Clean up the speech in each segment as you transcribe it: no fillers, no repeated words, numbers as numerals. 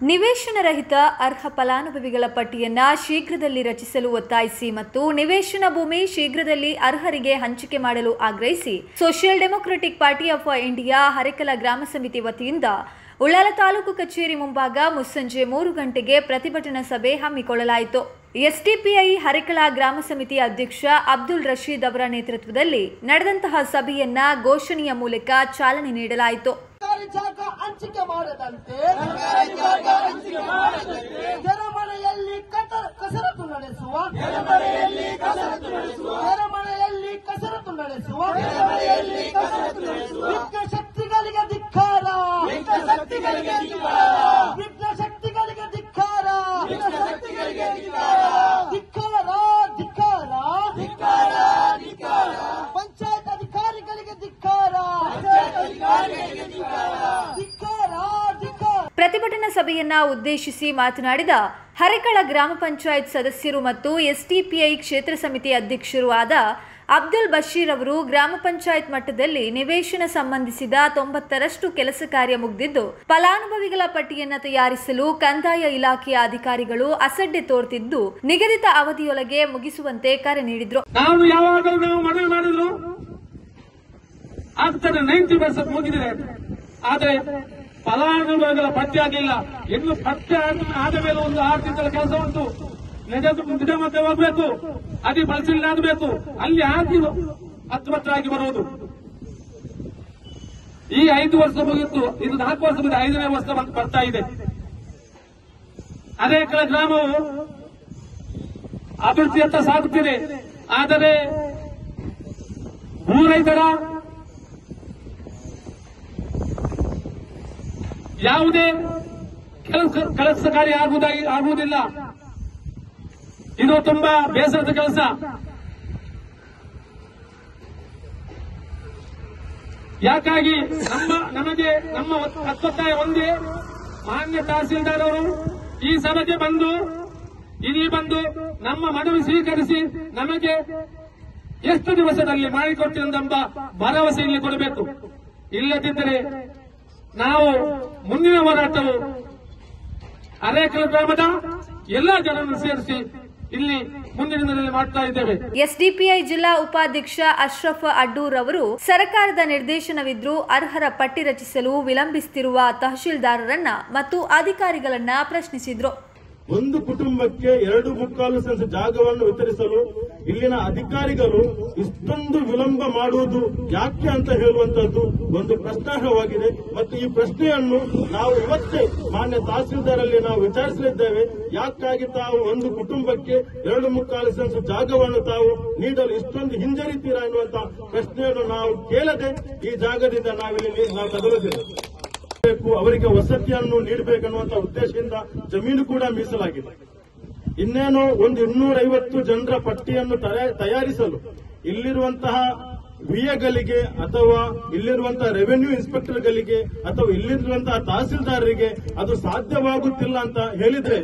ನಿವೇಶನ ರಹಿತ ಅರ್ಹ ಫಲಾನುಭವಿಗಳ ಪಟ್ಟಿಯನ್ನ ಶೀಘ್ರದಲ್ಲಿ ರಚಿಸಲು ಒತ್ತಾಯಿಸಿ ಮತ್ತು ನಿವೇಶನ ಭೂಮಿ ಶೀಘ್ರದಲ್ಲಿ ಅರ್ಹರಿಗೆ ಹಂಚಿಕೆ ಮಾಡಲು ಆಗ್ರಹಿಸಿ social democratic party of India Harekala ಗ್ರಾಮ ಸಮಿತಿ ವತಿಯಿಂದ ಉಳ್ಳಾಲ ತಾಲೂಕು ಕಚೇರಿ ಮುಂಭಾಗ ಮುಸ್ಸಂಜೆ 3 ಗಂಟೆಗೆ ಪ್ರತಿಭಟನಾ ಸಭೆ ಹಮ್ಮಿಕೊಳ್ಳಲಾಯಿತು. ಎಸ್ಡಿಪಿಐ ಹರೇಕಲ ಗ್ರಾಮ ಸಮಿತಿ ಅಧ್ಯಕ್ಷ ಅಬ್ದುಲ್ ರಶೀದ್ ಅವರ ನೇತೃತ್ವದಲ್ಲಿ ನಡೆದಂತಹ ಸಭೆಯನ್ನ ಘೋಷಣೆಯ ಮೂಲಕ ಚಾಲನೆ ನೀಡಲಾಯಿತು. ಹಂಚಿಕೆ ಮಾಡದಂತೆ ಕೆರೆಮನೆಯಲ್ಲಿ ಕಸರತ್ತು ನಡೆಸುವ ವಿಘ್ನ ಶಕ್ತಿಗಳಿಗೆ ಧಿಕ್ಕಾರ, ವಿಘ್ನ ಶಕ್ತಿಗಳಿಗೆ ಧಿಕ್ಕಾರ, ಪಂಚಾಯತ್ ಅಧಿಕಾರಿಗಳಿಗೆ ಧಿಕ್ಕಾರ. ಪ್ರತಿಭಟನಾ ಸಭೆಯನ್ನ ಉದ್ದೇಶಿಸಿ ಮಾತನಾಡಿದ ಹರೇಕಳ ಗ್ರಾಮ ಪಂಚಾಯತ್ ಸದಸ್ಯರು ಮತ್ತು ಎಸ್ಡಿಪಿಐ ಕ್ಷೇತ್ರ ಸಮಿತಿ ಅಧ್ಯಕ್ಷರೂ ಆದ ಅಬ್ದುಲ್ ಬಶೀರ್ ಅವರು ಗ್ರಾಮ ಪಂಚಾಯತ್ ಮಟ್ಟದಲ್ಲಿ ನಿವೇಶನ ಸಂಬಂಧಿಸಿದ 90ರಷ್ಟು ಕೆಲಸ ಕಾರ್ಯ ಮುಗಿದಿದ್ದು ಫಲಾನುಭವಿಗಳ ಪಟ್ಟಿಯನ್ನು ತಯಾರಿಸಲು ಕಂದಾಯ ಇಲಾಖೆಯ ಅಧಿಕಾರಿಗಳು ಅಸಡ್ಡೆ ತೋರ್ತಿದ್ದು ನಿಗದಿತ ಅವಧಿಯೊಳಗೆ ಮುಗಿಸುವಂತೆ ಕರೆ ನೀಡಿದ್ರು. ನಾವು ಯಾವಾಗಲೂ ನಾವು ಮನವಿ ಮಾಡಿದ್ರು ಆಗ್ತದೆ 90% ಮುಗಿದಿದೆ, ಆದರೆ ಫಲಾನುಭವಿಗಳ ಪಟ್ಟಿ ಆಗಿಲ್ಲ. ಇನ್ನು ಪಟ್ಟಿ ಆದ ಮೇಲೆ ಒಂದು 6 ತಿಂಗಳ ಕೆಲಸ ಉಂಟು. ನಿಗಮಕ್ಕೆ ಹೋಗಬೇಕು, ಅದೇ ಪರಿಶೀಲನೆ ಆಗಬೇಕು, ಅಲ್ಲಿ ಆಗಿ ಹತ್ತುಪತ್ತಾಗಿ ಬರುವುದು. ಈ 5 ವರ್ಷ ಮುಗಿತು, ಇದು 4 ವರ್ಷ ಮುಗಿದು 5ನೇ ವರ್ಷ ಬರ್ತಾ ಇದೆ. ಹರೇಕಳ ಗ್ರಾಮವು ಅಭಿವೃದ್ಧಿಯತ್ತ ಸಾಗುತ್ತಿದೆ. ಆದರೆ ಭೂ ರೈತರ ಯಾವುದೇ ಕೆಲಸ ಕಾರ್ಯ ಆಗುವುದಿಲ್ಲ. ಇದು ತುಂಬಾ ಬೇಸರದ ಕೆಲಸ. ಯಾಕಾಗಿ ನಮಗೆ ನಮ್ಮ ಒತ್ತಾಯ ಒಂದೇ, ಮಾನ್ಯ ತಹಸೀಲ್ದಾರ್ ಅವರು ಈ ಸಭೆಗೆ ಬಂದು ನಮ್ಮ ಮನವಿ ಸ್ವೀಕರಿಸಿ ನಮಗೆ ಎಷ್ಟು ದಿವಸದಲ್ಲಿ ಮಾಡಿಕೊಟ್ಟಿರುವುದೆಂಬ ಭರವಸೆ ಇಲ್ಲಿ ಕೊಡಬೇಕು. ಇಲ್ಲದಿದ್ದರೆ ನಾವು ಮುಂದಿನ ಹೋರಾಟವು ಹರೇಕಲ ಗ್ರಾಮದ ಎಲ್ಲಾ ಜನರನ್ನು ಸೇರಿಸಿ ಇಲ್ಲಿ ಮುಂದಿನ ದಿನದಲ್ಲಿ ಮಾಡ್ತಾ ಇದ್ದೇವೆ. ಎಸ್ಡಿಪಿಐ ಜಿಲ್ಲಾ ಉಪಾಧ್ಯಕ್ಷ ಅಶ್ರಫ್ ಅಡ್ಡೂರ್ ಅವರು ಸರ್ಕಾರದ ನಿರ್ದೇಶನವಿದ್ರೂ ಅರ್ಹರ ಪಟ್ಟಿ ರಚಿಸಲು ವಿಳಂಬಿಸುತ್ತಿರುವ ತಹಶೀಲ್ದಾರರನ್ನ ಮತ್ತು ಅಧಿಕಾರಿಗಳನ್ನ ಪ್ರಶ್ನಿಸಿದ್ರು. ಒಂದು ಕುಟುಂಬಕ್ಕೆ 2.25 ಸೆಂಟ್ಸ್ ಜಾಗವನ್ನು ವಿತರಿಸಲು ಇಲ್ಲಿನ ಅಧಿಕಾರಿಗಳು ಇಷ್ಟೊಂದು ವಿಳಂಬ ಮಾಡುವುದು ಯಾಕೆ ಅಂತ ಹೇಳುವಂತದ್ದು ಒಂದು ಪ್ರಶ್ನಾರ್ಹವಾಗಿದೆ. ಮತ್ತು ಈ ಪ್ರಶ್ನೆಯನ್ನು ನಾವು ಇವತ್ತೇ ಮಾನ್ಯ ತಹಸೀಲ್ದಾರಲ್ಲಿ ನಾವು ವಿಚಾರಿಸಲಿದ್ದೇವೆ. ಯಾಕಾಗಿ ತಾವು ಒಂದು ಕುಟುಂಬಕ್ಕೆ 2.25 ಸೆಂಟ್ಸ್ ಜಾಗವನ್ನು ತಾವು ನೀಡಲು ಇಷ್ಟೊಂದು ಹಿಂಜರಿತೀರಾ ಎನ್ನುವಂತಹ ಪ್ರಶ್ನೆಯನ್ನು ನಾವು ಕೇಳದೆ ಈ ಜಾಗದಿಂದ ನಾವು ಕದಲುತ್ತೇವೆ. ಅವರಿಗೆ ವಸತಿಯನ್ನು ನೀಡಬೇಕನ್ನುವಂತಹ ಉದ್ದೇಶದಿಂದ ಜಮೀನು ಕೂಡ ಮೀಸಲಾಗಿದೆ. ಇನ್ನೇನು ಒಂದು 250 ಜನರ ಪಟ್ಟಿಯನ್ನು ತಯಾರಿಸಲು ಇಲ್ಲಿರುವಂತಹ ವಿಎಗಳಿಗೆ ಅಥವಾ ಇಲ್ಲಿರುವಂತಹ ರೆವೆನ್ಯೂ ಇನ್ಸ್ಪೆಕ್ಟರ್ಗಳಿಗೆ ಅಥವಾ ಇಲ್ಲಿರುವಂತಹ ತಹಸೀಲ್ದಾರರಿಗೆ ಅದು ಸಾಧ್ಯವಾಗುತ್ತಿಲ್ಲ ಅಂತ ಹೇಳಿದ್ರೆ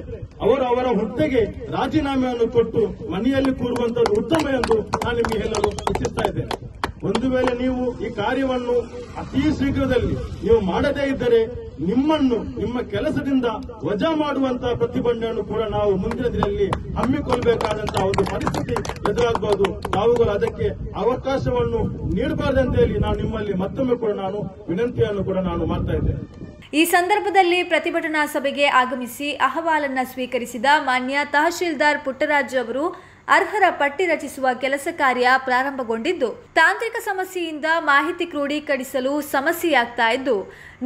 ಅವರ ಹುದ್ದೆಗೆ ರಾಜೀನಾಮೆಯನ್ನು ಕೊಟ್ಟು ಮನೆಯಲ್ಲಿ ಕೂರುವಂತದ್ದು ಉತ್ತಮ ಎಂದು ನಾನು ನಿಮಗೆ ಹೇಳಲು ಇಚ್ಛಿಸ್ತಾ ಇದ್ದೇನೆ. ಒಂದು ವೇಳೆ ನೀವು ಈ ಕಾರ್ಯವನ್ನು ಅತಿ ಶೀಘ್ರದಲ್ಲಿ ನೀವು ಮಾಡದೇ ಇದ್ದರೆ ನಿಮ್ಮ ಕೆಲಸದಿಂದ ವಜಾ ಮಾಡುವಂತಹ ಪ್ರತಿಭಟನೆಯನ್ನು ಕೂಡ ನಾವು ಮುಂದಿನ ದಿನದಲ್ಲಿ ಹಮ್ಮಿಕೊಳ್ಳಬೇಕಾದಂತಹ ಒಂದು ಪರಿಸ್ಥಿತಿ ಎದುರಾಗಬಹುದು. ತಾವುಗಳು ಅದಕ್ಕೆ ಅವಕಾಶವನ್ನು ನೀಡಬಾರದಂತ ಹೇಳಿ ನಾನು ನಿಮ್ಮಲ್ಲಿ ಮತ್ತೊಮ್ಮೆ ಕೂಡ ನಾನು ವಿನಂತಿಯನ್ನು ಕೂಡ ನಾನು ಮಾಡ್ತಾ ಇದ್ದೇನೆ. ಈ ಸಂದರ್ಭದಲ್ಲಿ ಪ್ರತಿಭಟನಾ ಸಭೆಗೆ ಆಗಮಿಸಿ ಅಹವಾಲನ್ನ ಸ್ವೀಕರಿಸಿದ ಮಾನ್ಯ ತಹಶೀಲ್ದಾರ್ ಪುಟ್ಟರಾಜ್ ಅವರು ಅರ್ಹರ ಪಟ್ಟಿ ರಚಿಸುವ ಕೆಲಸ ಕಾರ್ಯ ಪ್ರಾರಂಭಗೊಂಡಿದ್ದು ತಾಂತ್ರಿಕ ಸಮಸ್ಯೆಯಿಂದ ಮಾಹಿತಿ ಕ್ರೋಢೀಕರಿಸಲು ಸಮಸ್ಯೆಯಾಗ್ತಾ ಇದ್ದು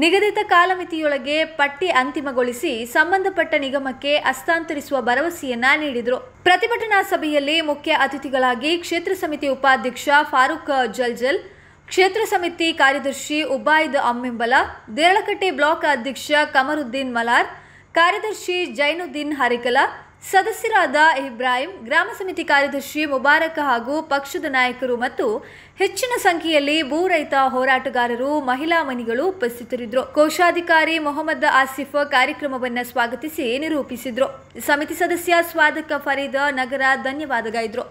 ನಿಗದಿತ ಕಾಲಮಿತಿಯೊಳಗೆ ಪಟ್ಟಿ ಅಂತಿಮಗೊಳಿಸಿ ಸಂಬಂಧಪಟ್ಟ ನಿಗಮಕ್ಕೆ ಹಸ್ತಾಂತರಿಸುವ ಭರವಸೆಯನ್ನ ನೀಡಿದರು. ಪ್ರತಿಭಟನಾ ಸಭೆಯಲ್ಲಿ ಮುಖ್ಯ ಅತಿಥಿಗಳಾಗಿ ಕ್ಷೇತ್ರ ಸಮಿತಿ ಉಪಾಧ್ಯಕ್ಷ ಫಾರೂಕ್ ಜಲ್ಜಲ್, ಕ್ಷೇತ್ರ ಸಮಿತಿ ಕಾರ್ಯದರ್ಶಿ ಉಬಾಯ್ದ್ ಅಮ್ಮಿಂಬಲ, ದೇರಳಕಟ್ಟೆ ಬ್ಲಾಕ್ ಅಧ್ಯಕ್ಷ ಕಮರುದ್ದೀನ್ ಮಲಾರ್, ಕಾರ್ಯದರ್ಶಿ ಜೈನುದ್ದೀನ್ ಹರೇಕಲ, ಸದಸ್ಯರಾದ ಇಬ್ರಾಹಿಂ, ಗ್ರಾಮ ಸಮಿತಿ ಕಾರ್ಯದರ್ಶಿ ಮುಬಾರಕ್ ಹಾಗೂ ಪಕ್ಷದ ನಾಯಕರು ಮತ್ತು ಹೆಚ್ಚಿನ ಸಂಖ್ಯೆಯಲ್ಲಿ ಭೂ ರೈತ ಹೋರಾಟಗಾರರು, ಮಹಿಳಾ ಮಣಿಗಳು ಉಪಸ್ಥಿತರಿದ್ದರು. ಕೋಶಾಧಿಕಾರಿ ಮೊಹಮ್ಮದ್ ಆಸಿಫ್ ಕಾರ್ಯಕ್ರಮವನ್ನು ಸ್ವಾಗತಿಸಿ ನಿರೂಪಿಸಿದ್ರು. ಸಮಿತಿ ಸದಸ್ಯ ಸ್ವಾದಕ್ ಫರೀದ್ ನಗರ ಧನ್ಯವಾದಗೈದ್ರು.